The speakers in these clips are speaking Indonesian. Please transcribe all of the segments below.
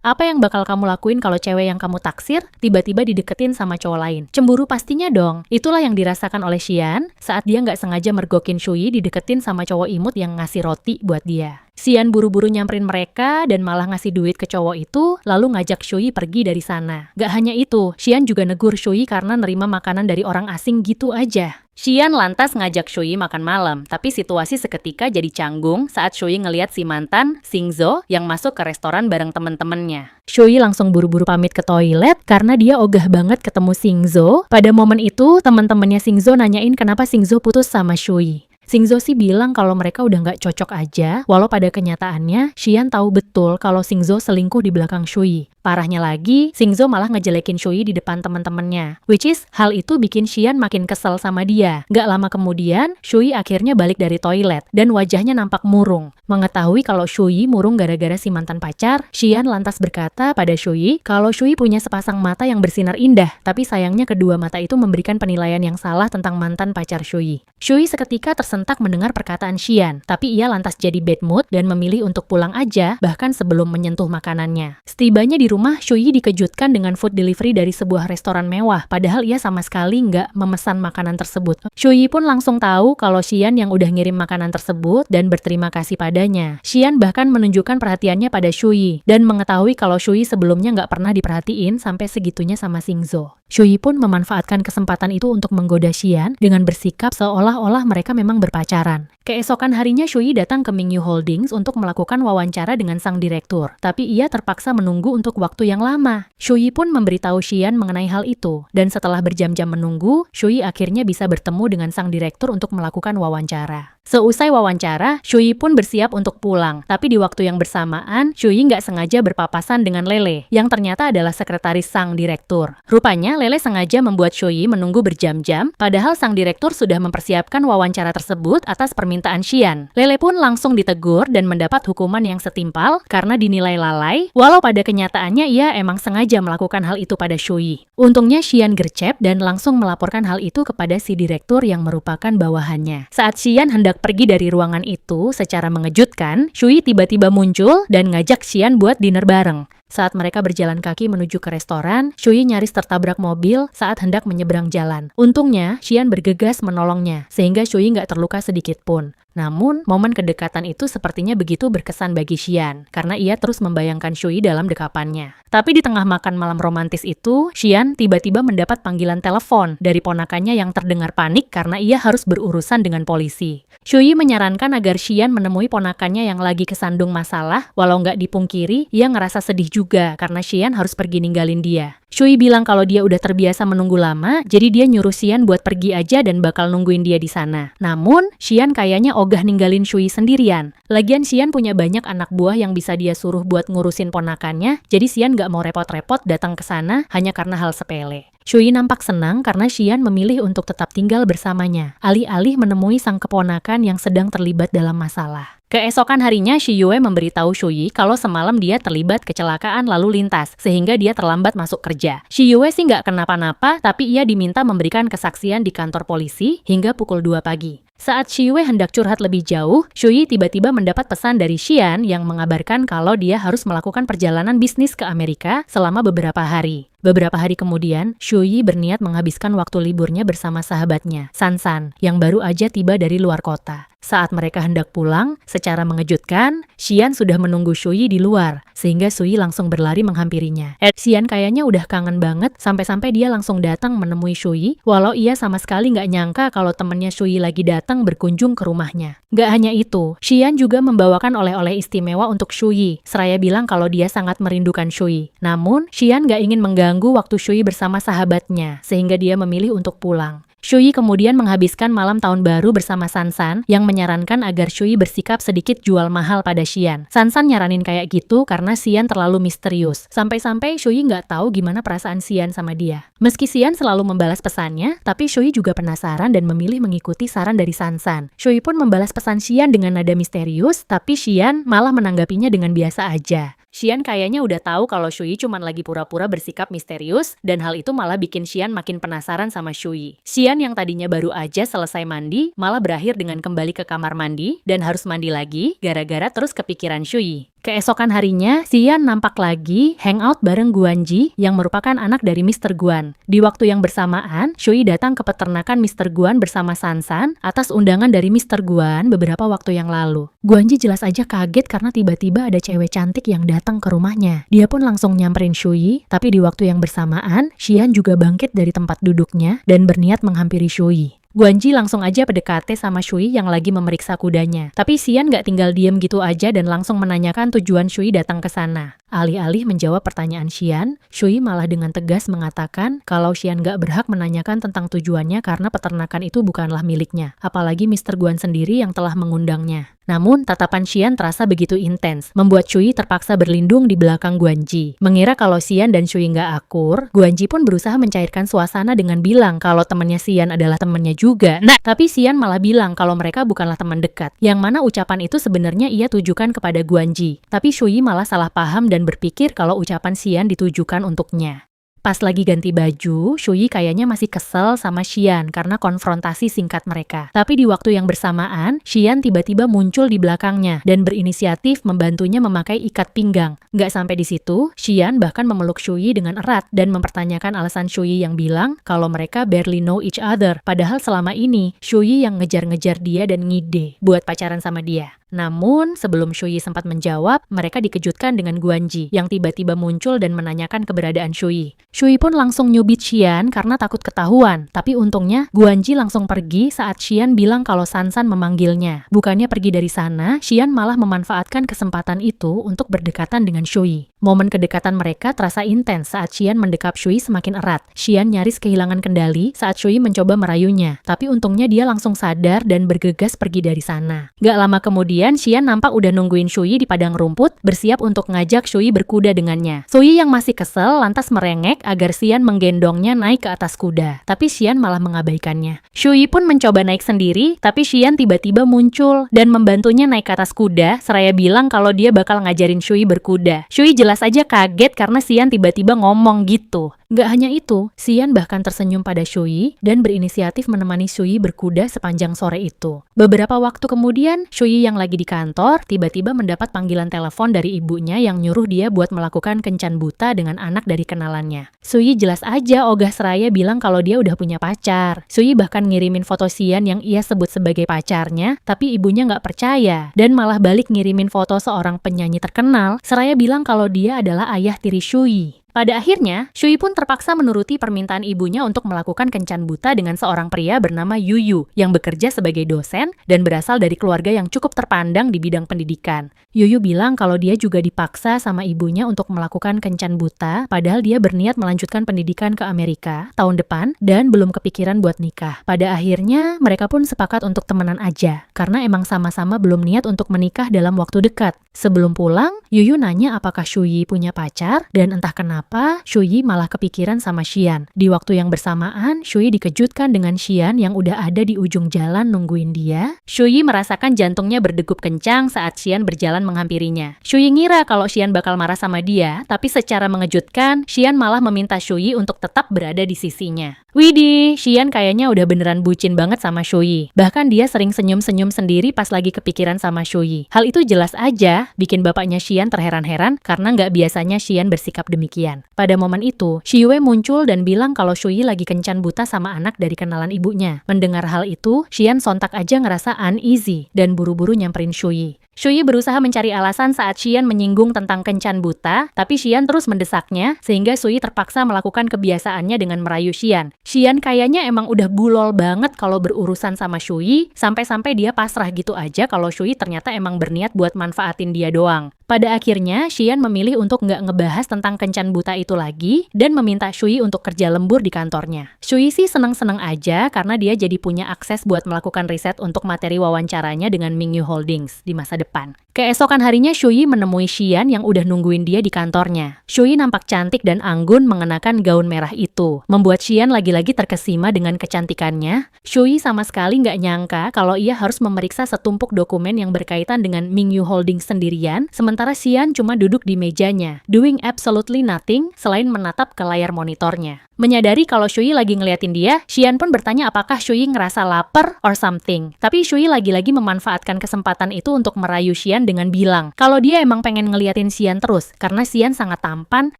Apa yang bakal kamu lakuin kalau cewek yang kamu taksir tiba-tiba dideketin sama cowok lain? Cemburu pastinya dong. Itulah yang dirasakan oleh Xian saat dia nggak sengaja mergokin Shui dideketin sama cowok imut yang ngasih roti buat dia. Xian buru-buru nyamperin mereka dan malah ngasih duit ke cowok itu, lalu ngajak Shui pergi dari sana. Gak hanya itu, Xian juga negur Shui karena nerima makanan dari orang asing gitu aja. Xian lantas ngajak Shui makan malam, tapi situasi seketika jadi canggung saat Shui ngeliat si mantan, Xingzo, yang masuk ke restoran bareng temen-temennya. Shui langsung buru-buru pamit ke toilet karena dia ogah banget ketemu Xingzo. Pada momen itu, teman-temannya Xingzo nanyain kenapa Xingzo putus sama Shui. Xingzo sih bilang kalau mereka udah nggak cocok aja, walau pada kenyataannya, Xian tahu betul kalau Xingzo selingkuh di belakang Shui. Parahnya lagi, Xingzo malah ngejelekin Shui di depan teman-temannya. Which is, hal itu bikin Xian makin kesel sama dia. Gak lama kemudian, Shui akhirnya balik dari toilet, dan wajahnya nampak murung. Mengetahui kalau Shui murung gara-gara si mantan pacar, Xian lantas berkata pada Shui kalau Shui punya sepasang mata yang bersinar indah, tapi sayangnya kedua mata itu memberikan penilaian yang salah tentang mantan pacar Shui. Shui seketika tersentak mendengar perkataan Xian, tapi ia lantas jadi bad mood dan memilih untuk pulang aja, bahkan sebelum menyentuh makanannya. Setibanya di rumah, Shui dikejutkan dengan food delivery dari sebuah restoran mewah, padahal ia sama sekali nggak memesan makanan tersebut. Shui pun langsung tahu kalau Xian yang udah ngirim makanan tersebut dan berterima kasih padanya. Xian bahkan menunjukkan perhatiannya pada Shui, dan mengetahui kalau Shui sebelumnya nggak pernah diperhatiin sampai segitunya sama Xingzo. Shui pun memanfaatkan kesempatan itu untuk menggoda Xian dengan bersikap seolah-olah mereka memang berpacaran. Keesokan harinya Shui datang ke Mingyu Holdings untuk melakukan wawancara dengan sang direktur, tapi ia terpaksa menunggu untuk waktu yang lama. Shui pun memberitahu Xian mengenai hal itu, dan setelah berjam-jam menunggu, Shui akhirnya bisa bertemu dengan sang direktur untuk melakukan wawancara. Seusai wawancara, Shui pun bersiap untuk pulang, tapi di waktu yang bersamaan, Shui nggak sengaja berpapasan dengan Lele, yang ternyata adalah sekretaris sang direktur. Rupanya, Lele sengaja membuat Shui menunggu berjam-jam, padahal sang direktur sudah mempersiapkan wawancara tersebut atas permintaan Xian. Lele pun langsung ditegur dan mendapat hukuman yang setimpal karena dinilai lalai, walau pada kenyataannya ia emang sengaja melakukan hal itu pada Shui. Untungnya Xian gercep dan langsung melaporkan hal itu kepada si direktur yang merupakan bawahannya. Saat Xian hendak pergi dari ruangan itu, secara mengejutkan, Shui tiba-tiba muncul dan ngajak Xian buat dinner bareng. Saat mereka berjalan kaki menuju ke restoran, Shui nyaris tertabrak mobil saat hendak menyeberang jalan. Untungnya, Xian bergegas menolongnya, sehingga Shui nggak terluka sedikit pun. Namun, momen kedekatan itu sepertinya begitu berkesan bagi Xian, karena ia terus membayangkan Shui dalam dekapannya. Tapi di tengah makan malam romantis itu, Xian tiba-tiba mendapat panggilan telepon dari ponakannya yang terdengar panik karena ia harus berurusan dengan polisi. Shui menyarankan agar Xian menemui ponakannya yang lagi kesandung masalah, walau nggak dipungkiri, ia ngerasa sedih juga karena Xian harus pergi ninggalin dia. Shui bilang kalau dia udah terbiasa menunggu lama, jadi dia nyuruh Xian buat pergi aja dan bakal nungguin dia di sana. Namun, Xian kayaknya ogah ninggalin Shui sendirian. Lagian Xian punya banyak anak buah yang bisa dia suruh buat ngurusin ponakannya, jadi Xian gak mau repot-repot datang ke sana hanya karena hal sepele. Shui nampak senang karena Xian memilih untuk tetap tinggal bersamanya, alih-alih menemui sang keponakan yang sedang terlibat dalam masalah. Keesokan harinya, Shi Yue memberitahu Shui kalau semalam dia terlibat kecelakaan lalu lintas, sehingga dia terlambat masuk kerja. Shi Yue sih nggak kenapa-napa, tapi ia diminta memberikan kesaksian di kantor polisi hingga pukul 2 pagi. Saat Shi Yue hendak curhat lebih jauh, Shui tiba-tiba mendapat pesan dari Xian yang mengabarkan kalau dia harus melakukan perjalanan bisnis ke Amerika selama beberapa hari. Beberapa hari kemudian, Shui berniat menghabiskan waktu liburnya bersama sahabatnya, Sansan, yang baru aja tiba dari luar kota. Saat mereka hendak pulang, secara mengejutkan, Xian sudah menunggu Shui di luar, sehingga Shui langsung berlari menghampirinya. Xian kayaknya udah kangen banget, sampai-sampai dia langsung datang menemui Shui, walau ia sama sekali nggak nyangka kalau temennya Shui lagi datang berkunjung ke rumahnya. Nggak hanya itu, Xian juga membawakan oleh-oleh istimewa untuk Shui, seraya bilang kalau dia sangat merindukan Shui. Namun, Xian nggak ingin mengganggu waktu Shui bersama sahabatnya, sehingga dia memilih untuk pulang. Shui kemudian menghabiskan malam tahun baru bersama Sansan yang menyarankan agar Shui bersikap sedikit jual mahal pada Xian. Sansan nyaranin kayak gitu karena Xian terlalu misterius. Sampai-sampai Shui nggak tahu gimana perasaan Xian sama dia. Meski Xian selalu membalas pesannya, tapi Shui juga penasaran dan memilih mengikuti saran dari Sansan. Shui pun membalas pesan Xian dengan nada misterius, tapi Xian malah menanggapinya dengan biasa aja. Xian kayaknya udah tahu kalau Shui cuma lagi pura-pura bersikap misterius, dan hal itu malah bikin Xian makin penasaran sama Shui. Xian yang tadinya baru aja selesai mandi, malah berakhir dengan kembali ke kamar mandi, dan harus mandi lagi, gara-gara terus kepikiran Shui. Keesokan harinya, Xian nampak lagi hangout bareng Guanji yang merupakan anak dari Mr. Guan. Di waktu yang bersamaan, Shui datang ke peternakan Mr. Guan bersama Sansan atas undangan dari Mr. Guan beberapa waktu yang lalu. Guanji jelas aja kaget karena tiba-tiba ada cewek cantik yang datang ke rumahnya. Dia pun langsung nyamperin Shui, tapi di waktu yang bersamaan, Xian juga bangkit dari tempat duduknya dan berniat menghampiri Shui. Guanji langsung aja PDKT sama Shui yang lagi memeriksa kudanya. Tapi Xian gak tinggal diem gitu aja dan langsung menanyakan tujuan Shui datang ke sana. Alih-alih menjawab pertanyaan Xian, Shui malah dengan tegas mengatakan kalau Xian gak berhak menanyakan tentang tujuannya karena peternakan itu bukanlah miliknya. Apalagi Mr. Guan sendiri yang telah mengundangnya. Namun, tatapan Xian terasa begitu intens, membuat Shui terpaksa berlindung di belakang Guanji. Mengira kalau Xian dan Shui nggak akur, Guanji pun berusaha mencairkan suasana dengan bilang kalau temannya Xian adalah temannya juga. Nah, tapi Xian malah bilang kalau mereka bukanlah teman dekat. Yang mana ucapan itu sebenarnya ia tujukan kepada Guanji. Tapi Shui malah salah paham dan berpikir kalau ucapan Xian ditujukan untuknya. Pas lagi ganti baju, Shui kayaknya masih kesel sama Xian karena konfrontasi singkat mereka. Tapi di waktu yang bersamaan, Xian tiba-tiba muncul di belakangnya dan berinisiatif membantunya memakai ikat pinggang. Nggak sampai di situ, Xian bahkan memeluk Shui dengan erat dan mempertanyakan alasan Shui yang bilang kalau mereka barely know each other. Padahal selama ini, Shui yang ngejar-ngejar dia dan ngide buat pacaran sama dia. Namun, sebelum Shui sempat menjawab, mereka dikejutkan dengan Guanji yang tiba-tiba muncul dan menanyakan keberadaan Shui. Shui pun langsung nyubit Xian karena takut ketahuan. Tapi untungnya, Guanji langsung pergi saat Xian bilang kalau Sansan memanggilnya. Bukannya pergi dari sana, Xian malah memanfaatkan kesempatan itu untuk berdekatan dengan Shui. Momen kedekatan mereka terasa intens saat Xian mendekap Shui semakin erat. Xian nyaris kehilangan kendali saat Shui mencoba merayunya. Tapi untungnya dia langsung sadar dan bergegas pergi dari sana. Gak lama kemudian, Xian nampak udah nungguin Shui di padang rumput, bersiap untuk ngajak Shui berkuda dengannya. Shui yang masih kesel lantas merengek agar Xian menggendongnya naik ke atas kuda. Tapi Xian malah mengabaikannya. Shui pun mencoba naik sendiri, tapi Xian tiba-tiba muncul dan membantunya naik ke atas kuda, seraya bilang kalau dia bakal ngajarin Shui berkuda. Shui jelas aja kaget karena Xian tiba-tiba ngomong gitu. Gak hanya itu, Xian bahkan tersenyum pada Shui dan berinisiatif menemani Shui berkuda sepanjang sore itu. Beberapa waktu kemudian, Shui yang lagi di kantor tiba-tiba mendapat panggilan telepon dari ibunya yang nyuruh dia buat melakukan kencan buta dengan anak dari kenalannya. Shui jelas aja ogah seraya bilang kalau dia udah punya pacar. Shui bahkan ngirimin foto Xian yang ia sebut sebagai pacarnya, tapi ibunya gak percaya dan malah balik ngirimin foto seorang penyanyi terkenal seraya bilang kalau dia adalah ayah tiri Shui. Pada akhirnya, Shui pun terpaksa menuruti permintaan ibunya untuk melakukan kencan buta dengan seorang pria bernama Yuyu yang bekerja sebagai dosen dan berasal dari keluarga yang cukup terpandang di bidang pendidikan. Yuyu bilang kalau dia juga dipaksa sama ibunya untuk melakukan kencan buta, padahal dia berniat melanjutkan pendidikan ke Amerika tahun depan dan belum kepikiran buat nikah. Pada akhirnya, mereka pun sepakat untuk temenan aja, karena emang sama-sama belum niat untuk menikah dalam waktu dekat. Sebelum pulang, Yuyu nanya apakah Shui punya pacar, dan entah kenapa, Shui malah kepikiran sama Xian. Di waktu yang bersamaan, Shui dikejutkan dengan Xian yang udah ada di ujung jalan nungguin dia. Shui merasakan jantungnya berdegup kencang saat Xian berjalan menghampirinya. Shui ngira kalau Xian bakal marah sama dia, tapi secara mengejutkan, Xian malah meminta Shui untuk tetap berada di sisinya. Widih, Xian kayaknya udah beneran bucin banget sama Shui. Bahkan dia sering senyum-senyum sendiri pas lagi kepikiran sama Shui. Hal itu jelas aja bikin bapaknya Xian terheran-heran karena nggak biasanya Xian bersikap demikian. Pada momen itu, Xi Yue muncul dan bilang kalau Shui lagi kencan buta sama anak dari kenalan ibunya. Mendengar hal itu, Xian sontak aja ngerasa uneasy dan buru-buru nyamperin Shui. Shui berusaha mencari alasan saat Xian menyinggung tentang kencan buta, tapi Xian terus mendesaknya, sehingga Shui terpaksa melakukan kebiasaannya dengan merayu Xian. Xian kayaknya emang udah bulol banget kalau berurusan sama Shui, sampai-sampai dia pasrah gitu aja kalau Shui ternyata emang berniat buat manfaatin dia doang. Pada akhirnya, Xian memilih untuk nggak ngebahas tentang kencan buta itu lagi, dan meminta Shui untuk kerja lembur di kantornya. Shui sih seneng-seneng aja karena dia jadi punya akses buat melakukan riset untuk materi wawancaranya dengan Mingyu Holdings di masa depan. Keesokan harinya Shui menemui Xian yang udah nungguin dia di kantornya. Shui nampak cantik dan anggun mengenakan gaun merah itu, membuat Xian lagi-lagi terkesima dengan kecantikannya. Shui sama sekali nggak nyangka kalau ia harus memeriksa setumpuk dokumen yang berkaitan dengan Mingyu Holdings sendirian, sementara Xian cuma duduk di mejanya, doing absolutely nothing selain menatap ke layar monitornya. Menyadari kalau Shui lagi ngeliatin dia, Xian pun bertanya apakah Shui ngerasa lapar or something. Tapi Shui lagi-lagi memanfaatkan kesempatan itu untuk merayu merayu Xian dengan bilang kalau dia emang pengen ngeliatin Xian terus, karena Xian sangat tampan.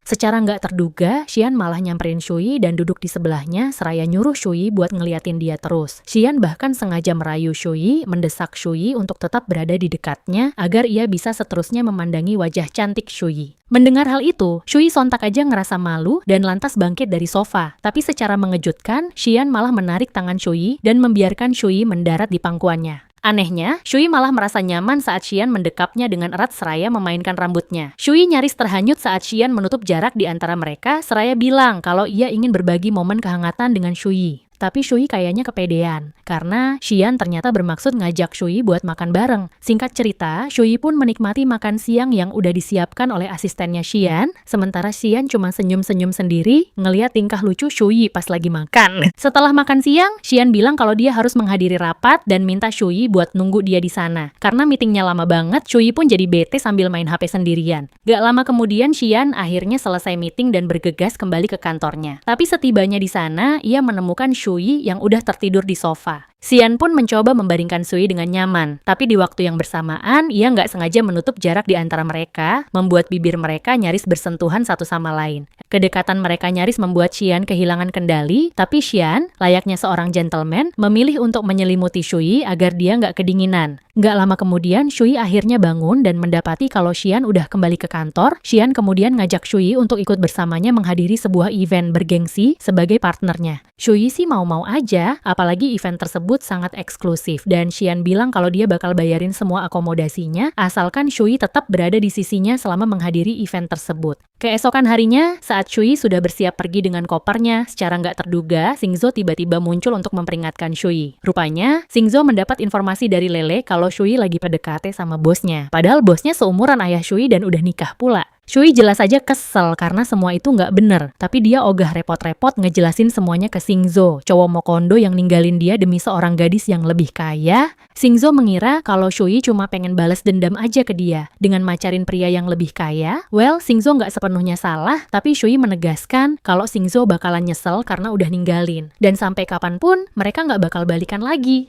Secara nggak terduga, Xian malah nyamperin Shui dan duduk di sebelahnya seraya nyuruh Shui buat ngeliatin dia terus. Xian bahkan sengaja merayu Shui, mendesak Shui untuk tetap berada di dekatnya agar ia bisa seterusnya memandangi wajah cantik Shui. Mendengar hal itu, Shui sontak aja ngerasa malu dan lantas bangkit dari sofa. Tapi secara mengejutkan, Xian malah menarik tangan Shui dan membiarkan Shui mendarat di pangkuannya. Anehnya, Shui malah merasa nyaman saat Xian mendekapnya dengan erat seraya memainkan rambutnya. Shui nyaris terhanyut saat Xian menutup jarak di antara mereka seraya bilang kalau ia ingin berbagi momen kehangatan dengan Shui. Tapi Shui kayaknya kepedean, karena Xian ternyata bermaksud ngajak Shui buat makan bareng. Singkat cerita, Shui pun menikmati makan siang yang udah disiapkan oleh asistennya Xian, sementara Xian cuma senyum-senyum sendiri ngeliat tingkah lucu Shui pas lagi makan. Setelah makan siang, Xian bilang kalau dia harus menghadiri rapat dan minta Shui buat nunggu dia di sana. Karena meetingnya lama banget, Shui pun jadi bete sambil main HP sendirian. Gak lama kemudian, Xian akhirnya selesai meeting dan bergegas kembali ke kantornya. Tapi setibanya di sana, ia menemukan Shui yang udah tertidur di sofa. Xian pun mencoba membaringkan Shui dengan nyaman, tapi di waktu yang bersamaan, ia nggak sengaja menutup jarak di antara mereka, membuat bibir mereka nyaris bersentuhan satu sama lain. Kedekatan mereka nyaris membuat Xian kehilangan kendali, tapi Xian, layaknya seorang gentleman, memilih untuk menyelimuti Shui agar dia nggak kedinginan. Nggak lama kemudian, Shui akhirnya bangun dan mendapati kalau Xian udah kembali ke kantor. Xian kemudian ngajak Shui untuk ikut bersamanya menghadiri sebuah event bergengsi sebagai partnernya. Shui sih mau-mau aja, apalagi event tersebut sangat eksklusif, dan Xian bilang kalau dia bakal bayarin semua akomodasinya, asalkan Shui tetap berada di sisinya selama menghadiri event tersebut. Keesokan harinya, saat Shui sudah bersiap pergi dengan kopernya, secara nggak terduga, Xingzhou tiba-tiba muncul untuk memperingatkan Shui. Rupanya, Xingzhou mendapat informasi dari Lele kalau Shui lagi PDKT sama bosnya. Padahal bosnya seumuran ayah Shui dan udah nikah pula. Shui jelas aja kesel karena semua itu nggak bener, tapi dia ogah repot-repot ngejelasin semuanya ke Xingzhou, cowok Mokondo yang ninggalin dia demi seorang gadis yang lebih kaya. Xingzhou mengira kalau Shui cuma pengen balas dendam aja ke dia dengan macarin pria yang lebih kaya. Well, Xingzhou nggak sepenuhnya salah, tapi Shui menegaskan kalau Xingzhou bakalan nyesel karena udah ninggalin, dan sampai kapanpun mereka nggak bakal balikan lagi.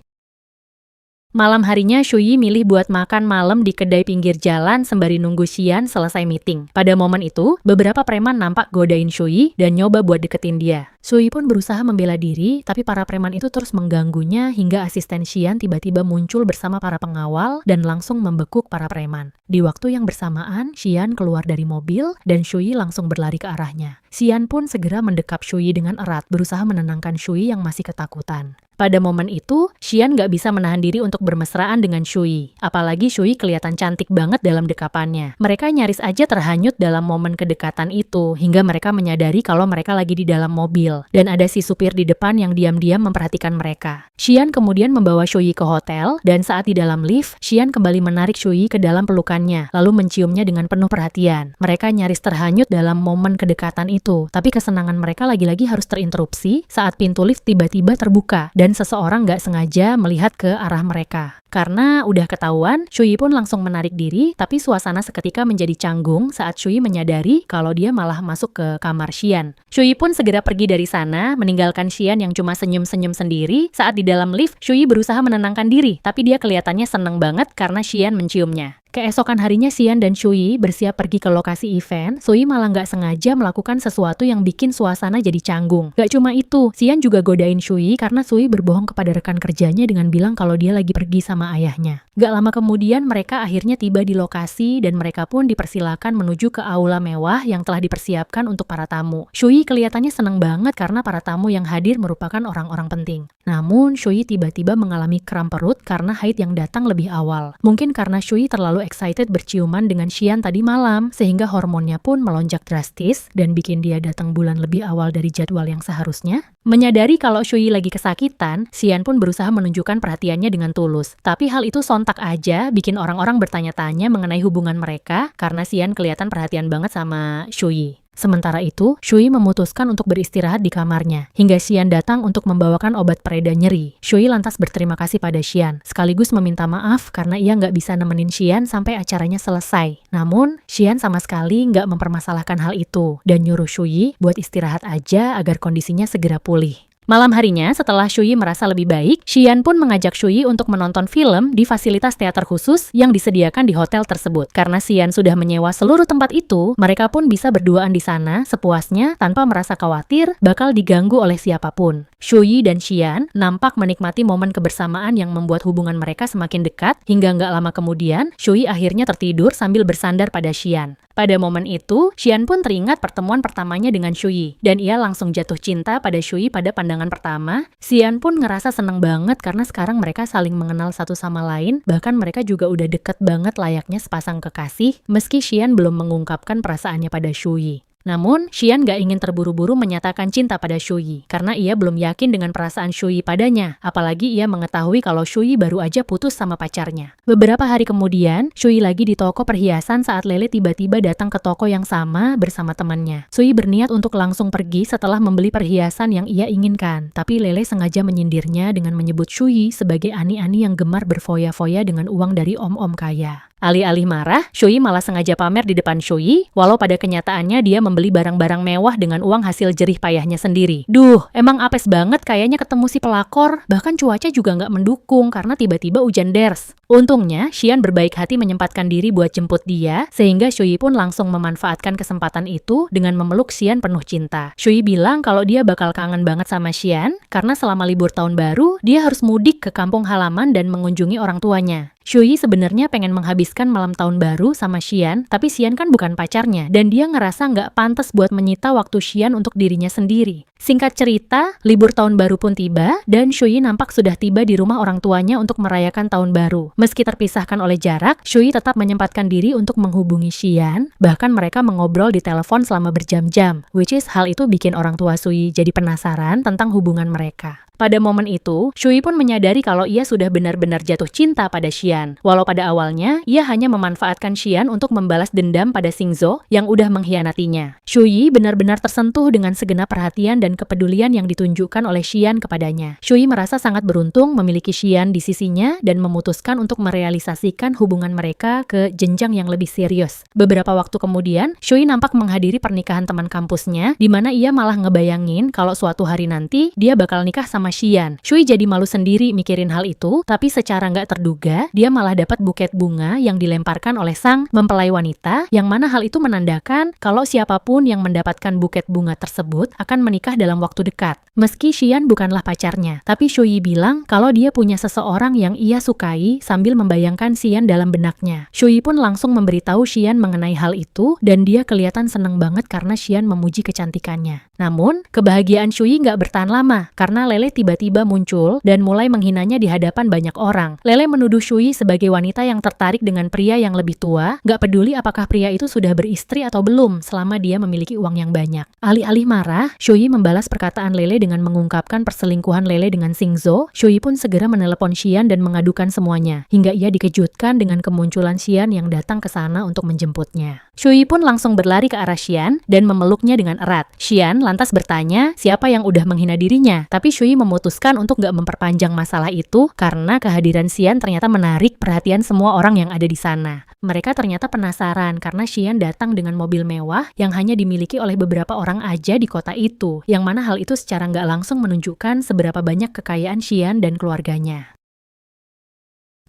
Malam harinya, Shui milih buat makan malam di kedai pinggir jalan sembari nunggu Xian selesai meeting. Pada momen itu, beberapa preman nampak godain Shui dan nyoba buat deketin dia. Shui pun berusaha membela diri, tapi para preman itu terus mengganggunya hingga asisten Xian tiba-tiba muncul bersama para pengawal dan langsung membekuk para preman. Di waktu yang bersamaan, Xian keluar dari mobil dan Shui langsung berlari ke arahnya. Xian pun segera mendekap Shui dengan erat, berusaha menenangkan Shui yang masih ketakutan. Pada momen itu, Xian gak bisa menahan diri untuk bermesraan dengan Shui. Apalagi Shui kelihatan cantik banget dalam dekapannya. Mereka nyaris aja terhanyut dalam momen kedekatan itu, hingga mereka menyadari kalau mereka lagi di dalam mobil. Dan ada si supir di depan yang diam-diam memperhatikan mereka. Xian kemudian membawa Shui ke hotel, dan saat di dalam lift, Xian kembali menarik Shui ke dalam pelukannya, lalu menciumnya dengan penuh perhatian. Mereka nyaris terhanyut dalam momen kedekatan itu, tapi kesenangan mereka lagi-lagi harus terinterupsi saat pintu lift tiba-tiba terbuka, dan seseorang gak sengaja melihat ke arah mereka. Karena udah ketahuan, Shui pun langsung menarik diri, tapi suasana seketika menjadi canggung saat Shui menyadari kalau dia malah masuk ke kamar Xian. Shui pun segera pergi dari sana, meninggalkan Xian yang cuma senyum-senyum sendiri. Saat di dalam lift, Shui berusaha menenangkan diri, tapi dia kelihatannya seneng banget karena Xian menciumnya. Keesokan harinya Xian dan Shui bersiap pergi ke lokasi event. Shui malah nggak sengaja melakukan sesuatu yang bikin suasana jadi canggung. Gak cuma itu, Xian juga godain Shui karena Shui berbohong kepada rekan kerjanya dengan bilang kalau dia lagi pergi sama ayahnya. Gak lama kemudian mereka akhirnya tiba di lokasi dan mereka pun dipersilakan menuju ke aula mewah yang telah dipersiapkan untuk para tamu. Shui kelihatannya seneng banget karena para tamu yang hadir merupakan orang-orang penting. Namun Shui tiba-tiba mengalami kram perut karena haid yang datang lebih awal. Mungkin karena Shui terlalu excited berciuman dengan Xian tadi malam, sehingga hormonnya pun melonjak drastis dan bikin dia datang bulan lebih awal dari jadwal yang seharusnya. Menyadari kalau Shui lagi kesakitan, Xian pun berusaha menunjukkan perhatiannya dengan tulus. Tapi hal itu sontak aja bikin orang-orang bertanya-tanya mengenai hubungan mereka karena Xian kelihatan perhatian banget sama Shui. Sementara itu, Shui memutuskan untuk beristirahat di kamarnya, hingga Xian datang untuk membawakan obat pereda nyeri. Shui lantas berterima kasih pada Xian, sekaligus meminta maaf karena ia nggak bisa nemenin Xian sampai acaranya selesai. Namun, Xian sama sekali nggak mempermasalahkan hal itu, dan nyuruh Shui buat istirahat aja agar kondisinya segera pulih. Malam harinya, setelah Shuyi merasa lebih baik, Xian pun mengajak Shuyi untuk menonton film di fasilitas teater khusus yang disediakan di hotel tersebut. Karena Xian sudah menyewa seluruh tempat itu, mereka pun bisa berduaan di sana sepuasnya tanpa merasa khawatir bakal diganggu oleh siapapun. Shuyi dan Xian nampak menikmati momen kebersamaan yang membuat hubungan mereka semakin dekat, hingga nggak lama kemudian, Shuyi akhirnya tertidur sambil bersandar pada Xian. Pada momen itu, Xian pun teringat pertemuan pertamanya dengan Shuyi, dan ia langsung jatuh cinta pada Shuyi pada pandangan pertama. Xian pun ngerasa seneng banget karena sekarang mereka saling mengenal satu sama lain, bahkan mereka juga udah deket banget layaknya sepasang kekasih, meski Xian belum mengungkapkan perasaannya pada Shuyi. Namun, Xian gak ingin terburu-buru menyatakan cinta pada Shuyi, karena ia belum yakin dengan perasaan Shuyi padanya, apalagi ia mengetahui kalau Shuyi baru aja putus sama pacarnya. Beberapa hari kemudian, Shuyi lagi di toko perhiasan saat Lele tiba-tiba datang ke toko yang sama bersama temannya. Shuyi berniat untuk langsung pergi setelah membeli perhiasan yang ia inginkan, tapi Lele sengaja menyindirnya dengan menyebut Shuyi sebagai ani-ani yang gemar berfoya-foya dengan uang dari om-om kaya. Alih-alih marah, Shuyi malah sengaja pamer di depan Shuyi, walau pada kenyataannya dia membeli barang-barang mewah dengan uang hasil jerih payahnya sendiri. Duh, emang apes banget kayaknya ketemu si pelakor, bahkan cuaca juga nggak mendukung karena tiba-tiba hujan ders. Untungnya, Xian berbaik hati menyempatkan diri buat jemput dia, sehingga Shuyi pun langsung memanfaatkan kesempatan itu dengan memeluk Xian penuh cinta. Shuyi bilang kalau dia bakal kangen banget sama Xian, karena selama libur tahun baru, dia harus mudik ke kampung halaman dan mengunjungi orang tuanya. Shuyi sebenarnya pengen menghabiskan malam tahun baru sama Xian, tapi Xian kan bukan pacarnya, dan dia ngerasa nggak pantas buat menyita waktu Xian untuk dirinya sendiri. Singkat cerita, libur tahun baru pun tiba, dan Shuyi nampak sudah tiba di rumah orang tuanya untuk merayakan tahun baru. Meski terpisahkan oleh jarak, Shuyi tetap menyempatkan diri untuk menghubungi Xian, bahkan mereka mengobrol di telepon selama berjam-jam, which is hal itu bikin orang tua Shuyi jadi penasaran tentang hubungan mereka. Pada momen itu, Shuyi pun menyadari kalau ia sudah benar-benar jatuh cinta pada Xian. Walau pada awalnya, ia hanya memanfaatkan Xian untuk membalas dendam pada Xingzhou yang udah mengkhianatinya. Shuyi benar-benar tersentuh dengan segenap perhatian dan kepedulian yang ditunjukkan oleh Xian kepadanya. Shuyi merasa sangat beruntung memiliki Xian di sisinya dan memutuskan untuk merealisasikan hubungan mereka ke jenjang yang lebih serius. Beberapa waktu kemudian, Shuyi nampak menghadiri pernikahan teman kampusnya, di mana ia malah ngebayangin kalau suatu hari nanti dia bakal nikah sama Xian. Shuyi jadi malu sendiri mikirin hal itu, tapi secara nggak terduga, dia malah dapat buket bunga yang dilemparkan oleh sang mempelai wanita, yang mana hal itu menandakan kalau siapapun yang mendapatkan buket bunga tersebut akan menikah dalam waktu dekat. Meski Xian bukanlah pacarnya, tapi Shuyi bilang kalau dia punya seseorang yang ia sukai sambil membayangkan Xian dalam benaknya. Shuyi pun langsung memberitahu Xian mengenai hal itu, dan dia kelihatan seneng banget karena Xian memuji kecantikannya. Namun, kebahagiaan Shuyi nggak bertahan lama, karena Lele tiba-tiba muncul dan mulai menghinanya di hadapan banyak orang. Lele menuduh Shuyi sebagai wanita yang tertarik dengan pria yang lebih tua, gak peduli apakah pria itu sudah beristri atau belum selama dia memiliki uang yang banyak. Alih-alih marah, Shuyi membalas perkataan Lele dengan mengungkapkan perselingkuhan Lele dengan Xingzhou. Shuyi pun segera menelepon Xian dan mengadukan semuanya, hingga ia dikejutkan dengan kemunculan Xian yang datang ke sana untuk menjemputnya. Shuyi pun langsung berlari ke arah Xian dan memeluknya dengan erat. Xian lantas bertanya siapa yang udah menghina dirinya, tapi Shuyi memutuskan untuk gak memperpanjang masalah itu karena kehadiran Xian ternyata menarik perhatian semua orang yang ada di sana. Mereka ternyata penasaran karena Xian datang dengan mobil mewah yang hanya dimiliki oleh beberapa orang aja di kota itu, yang mana hal itu secara nggak langsung menunjukkan seberapa banyak kekayaan Xian dan keluarganya.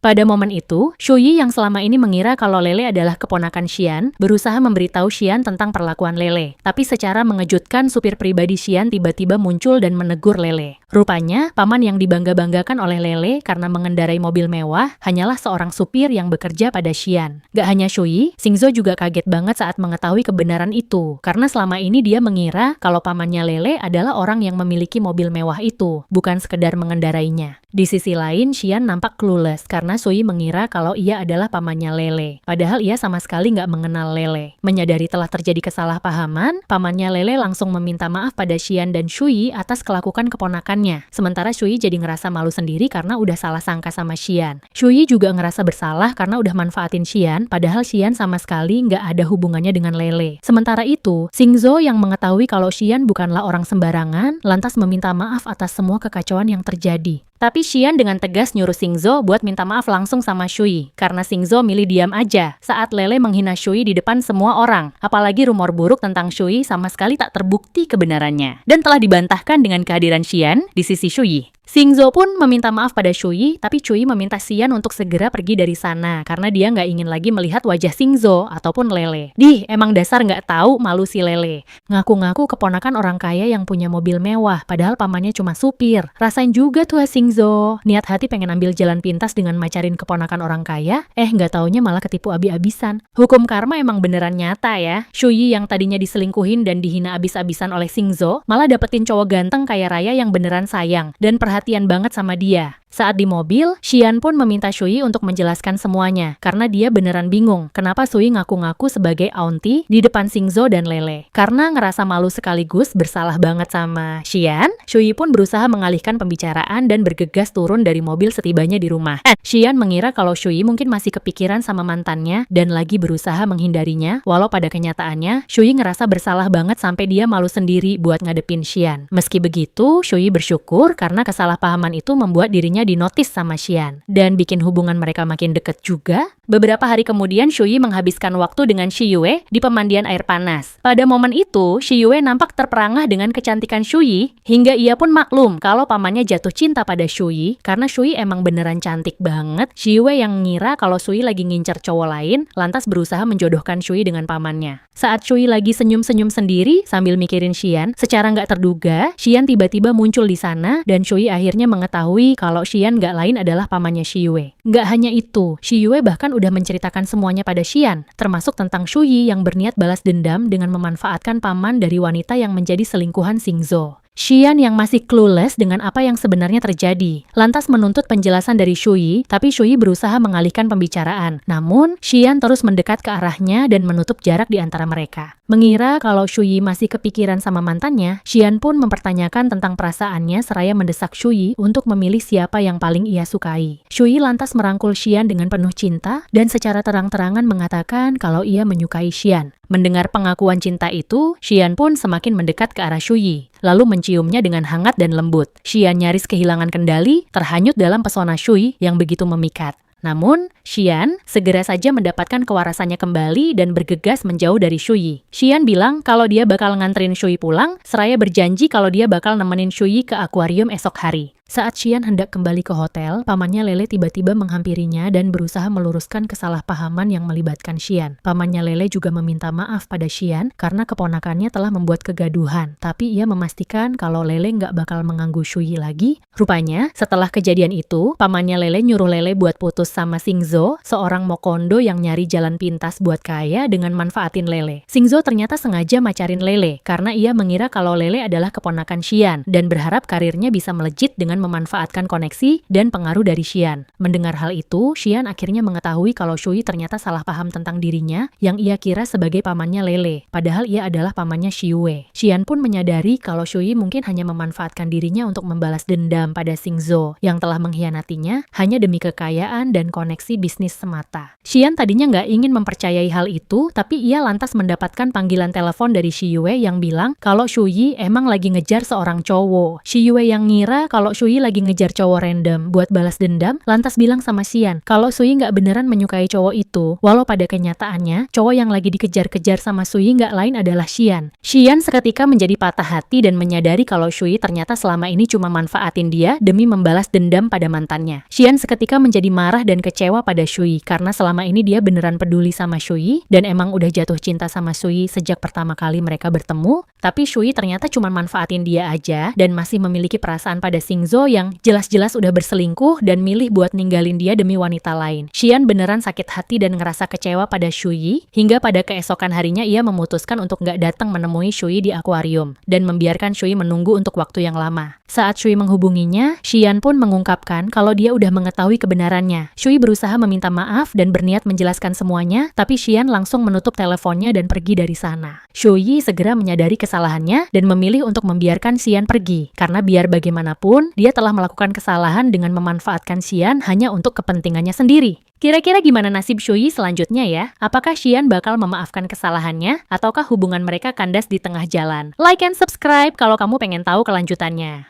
Pada momen itu, Shuyi yang selama ini mengira kalau Lele adalah keponakan Xian, berusaha memberitahu Xian tentang perlakuan Lele. Tapi secara mengejutkan, supir pribadi Xian tiba-tiba muncul dan menegur Lele. Rupanya, paman yang dibangga-banggakan oleh Lele karena mengendarai mobil mewah hanyalah seorang supir yang bekerja pada Xian. Gak hanya Shuyi, Xingzhou juga kaget banget saat mengetahui kebenaran itu, karena selama ini dia mengira kalau pamannya Lele adalah orang yang memiliki mobil mewah itu, bukan sekedar mengendarainya. Di sisi lain, Xian nampak clueless karena Shuyi mengira kalau ia adalah pamannya Lele. Padahal ia sama sekali nggak mengenal Lele. Menyadari telah terjadi kesalahpahaman, pamannya Lele langsung meminta maaf pada Xian dan Shuyi atas kelakuan keponakannya. Sementara Shuyi jadi ngerasa malu sendiri karena udah salah sangka sama Xian. Shuyi juga ngerasa bersalah karena udah manfaatin Xian, padahal Xian sama sekali nggak ada hubungannya dengan Lele. Sementara itu, Xingzhou yang mengetahui kalau Xian bukanlah orang sembarangan, lantas meminta maaf atas semua kekacauan yang terjadi. Tapi Xian dengan tegas nyuruh Xingzhou buat minta maaf langsung sama Shui, karena Xingzhou milih diam aja saat Lele menghina Shui di depan semua orang. Apalagi rumor buruk tentang Shui sama sekali tak terbukti kebenarannya, dan telah dibantahkan dengan kehadiran Xian di sisi Shui. Xingzhou pun meminta maaf pada Shui, tapi Shui meminta Xian untuk segera pergi dari sana karena dia nggak ingin lagi melihat wajah Xingzhou ataupun Lele. Emang dasar nggak tahu malu si Lele. Ngaku-ngaku keponakan orang kaya yang punya mobil mewah, padahal pamannya cuma supir. Rasain juga tuh Xingzhou, niat hati pengen ambil jalan pintas dengan macarin keponakan orang kaya, nggak taunya malah ketipu abis-abisan. Hukum karma emang beneran nyata ya. Shui yang tadinya diselingkuhin dan dihina abis-abisan oleh Xingzhou, malah dapetin cowok ganteng kaya raya yang beneran sayang dan perhatian banget sama dia. Saat di mobil, Xian pun meminta Shui untuk menjelaskan semuanya, karena dia beneran bingung kenapa Shui ngaku-ngaku sebagai auntie di depan Xingzhou dan Lele. Karena ngerasa malu sekaligus bersalah banget sama Xian, Shui pun berusaha mengalihkan pembicaraan dan bergegas turun dari mobil setibanya di rumah. Xian mengira kalau Shui mungkin masih kepikiran sama mantannya dan lagi berusaha menghindarinya, walau pada kenyataannya, Shui ngerasa bersalah banget sampai dia malu sendiri buat ngadepin Xian. Meski begitu, Shui bersyukur karena kesalahpahaman itu membuat dirinya dinotis sama Xian dan bikin hubungan mereka makin deket juga. Beberapa hari kemudian Shui menghabiskan waktu dengan Shi Yue di pemandian air panas. Pada momen itu, Shi Yue nampak terperangah dengan kecantikan Shui hingga ia pun maklum kalau pamannya jatuh cinta pada Shui karena Shui emang beneran cantik banget. Shi Yue yang ngira kalau Shui lagi ngincer cowok lain, lantas berusaha menjodohkan Shui dengan pamannya. Saat Shui lagi senyum-senyum sendiri sambil mikirin Xian, secara nggak terduga, Xian tiba-tiba muncul di sana dan Shui akhirnya mengetahui kalau Xian nggak lain adalah pamannya Shi Yue. Nggak hanya itu, Shi Yue bahkan udah menceritakan semuanya pada Xian, termasuk tentang Shui yang berniat balas dendam dengan memanfaatkan paman dari wanita yang menjadi selingkuhan Xingzhou. Xian yang masih clueless dengan apa yang sebenarnya terjadi, lantas menuntut penjelasan dari Shui, tapi Shui berusaha mengalihkan pembicaraan. Namun, Xian terus mendekat ke arahnya dan menutup jarak di antara mereka. Mengira kalau Shui masih kepikiran sama mantannya, Xian pun mempertanyakan tentang perasaannya seraya mendesak Shui untuk memilih siapa yang paling ia sukai. Shui lantas merangkul Xian dengan penuh cinta dan secara terang-terangan mengatakan kalau ia menyukai Xian. Mendengar pengakuan cinta itu, Xian pun semakin mendekat ke arah Shui, lalu menciumnya dengan hangat dan lembut. Xian nyaris kehilangan kendali, terhanyut dalam pesona Shui yang begitu memikat. Namun, Xian segera saja mendapatkan kewarasannya kembali dan bergegas menjauh dari Shui. Xian bilang kalau dia bakal nganterin Shui pulang, seraya berjanji kalau dia bakal nemenin Shui ke akuarium esok hari. Saat Xian hendak kembali ke hotel, pamannya Lele tiba-tiba menghampirinya dan berusaha meluruskan kesalahpahaman yang melibatkan Xian. Pamannya Lele juga meminta maaf pada Xian karena keponakannya telah membuat kegaduhan, tapi ia memastikan kalau Lele nggak bakal mengganggu Shui lagi. Rupanya, setelah kejadian itu, pamannya Lele nyuruh Lele buat putus sama Xingzhou, seorang mokondo yang nyari jalan pintas buat kaya dengan manfaatin Lele. Xingzhou ternyata sengaja macarin Lele karena ia mengira kalau Lele adalah keponakan Xian dan berharap karirnya bisa melejit dengan memanfaatkan koneksi dan pengaruh dari Xian. Mendengar hal itu, Xian akhirnya mengetahui kalau Shui ternyata salah paham tentang dirinya yang ia kira sebagai pamannya Lele, padahal ia adalah pamannya Shi Yue. Xian pun menyadari kalau Shui mungkin hanya memanfaatkan dirinya untuk membalas dendam pada Xingzhou yang telah mengkhianatinya hanya demi kekayaan dan koneksi bisnis semata. Xian tadinya nggak ingin mempercayai hal itu, tapi ia lantas mendapatkan panggilan telepon dari Shi Yue yang bilang kalau Shui emang lagi ngejar seorang cowok. Shi Yue yang ngira kalau Shui lagi ngejar cowok random buat balas dendam, lantas bilang sama Xian kalau Sui nggak beneran menyukai cowok itu, walau pada kenyataannya cowok yang lagi dikejar-kejar sama Sui nggak lain adalah Xian. Xian seketika menjadi patah hati dan menyadari kalau Sui ternyata selama ini cuma manfaatin dia demi membalas dendam pada mantannya. Xian seketika menjadi marah dan kecewa pada Sui karena selama ini dia beneran peduli sama Sui dan emang udah jatuh cinta sama Sui sejak pertama kali mereka bertemu, tapi Sui ternyata cuma manfaatin dia aja dan masih memiliki perasaan pada Xingzhou yang jelas-jelas udah berselingkuh dan milih buat ninggalin dia demi wanita lain. Xian beneran sakit hati dan ngerasa kecewa pada Shui, hingga pada keesokan harinya ia memutuskan untuk nggak datang menemui Shui di akuarium, dan membiarkan Shui menunggu untuk waktu yang lama. Saat Shui menghubunginya, Xian pun mengungkapkan kalau dia udah mengetahui kebenarannya. Shui berusaha meminta maaf dan berniat menjelaskan semuanya, tapi Xian langsung menutup teleponnya dan pergi dari sana. Shui segera menyadari kesalahannya dan memilih untuk membiarkan Xian pergi, karena biar bagaimanapun, dia telah melakukan kesalahan dengan memanfaatkan Xian hanya untuk kepentingannya sendiri. Kira-kira gimana nasib Shui selanjutnya ya? Apakah Xian bakal memaafkan kesalahannya? Ataukah hubungan mereka kandas di tengah jalan? Like and subscribe kalau kamu pengen tahu kelanjutannya.